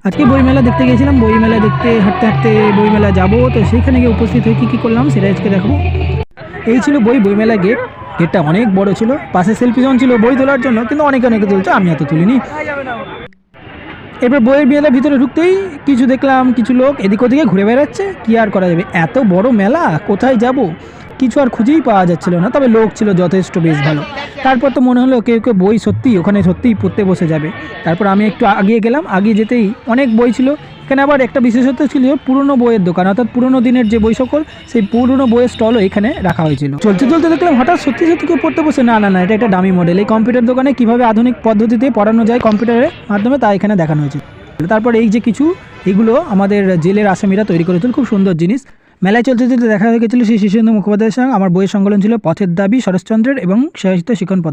আজকে বইমেলা দেখতে গিয়েছিলাম। বইমেলা দেখতে হাঁটতে হাঁটতে বইমেলা যাবো, তো সেখানে গিয়ে উপস্থিত হয়ে কী করলাম সেটা আজকে দেখাবো। এই ছিল বইমেলা গেট। গেটটা অনেক বড় ছিল, পাশে সেলফি জোন ছিল বই তোলার জন্য, কিন্তু অনেকে তুলছে, আমি এত তুলিনি। এবার বইয়ের মেলার ভিতরে ঢুকতেই কিছু দেখলাম, কিছু লোক এদিক ওদিকে ঘুরে বেড়াচ্ছে। কি আর করা যাবে, এত বড় মেলা, কোথায় যাব কিছু আর খুঁজেই পাওয়া যাচ্ছিল না। তবে লোক ছিল যথেষ্ট বেশ ভালো। তারপর তো মনে হলো কেউ কেউ বই ওখানে সত্যিই পড়তে বসে যাবে। তারপর আমি একটু আগিয়ে গেলাম, আগিয়ে যেতেই অনেক বই ছিল। এখানে আবার একটা বিশেষত্ব ছিল, পুরনো বইয়ের দোকান, অর্থাৎ পুরনো দিনের যে বই সকল, সেই পুরনো বইয়ের স্টলও এখানে রাখা হয়েছিল। চলতে চলতে দেখলাম হঠাৎ সত্যি কেউ পড়তে বসে, না না না, এটা একটা ডামি মডেল। এই কম্পিউটার দোকানে কীভাবে আধুনিক পদ্ধতিতে পড়ানো যায় কম্পিউটারের মাধ্যমে, তা এখানে দেখানো হয়েছে। তারপর এই যে কিছু, এগুলো আমাদের জেলের আসামিরা তৈরি করেছিল, খুব সুন্দর জিনিস। মেলায় চলতে চলতে দেখা হয়ে গেছিলো সেই শীর্ষেন্দু মুখোপাধ্যায়ের সঙ্গে। আমার বইয়ের সংকলন ছিল পথের দাবি শরৎচন্দ্রের এবং সাহিত্য শিখন পথ।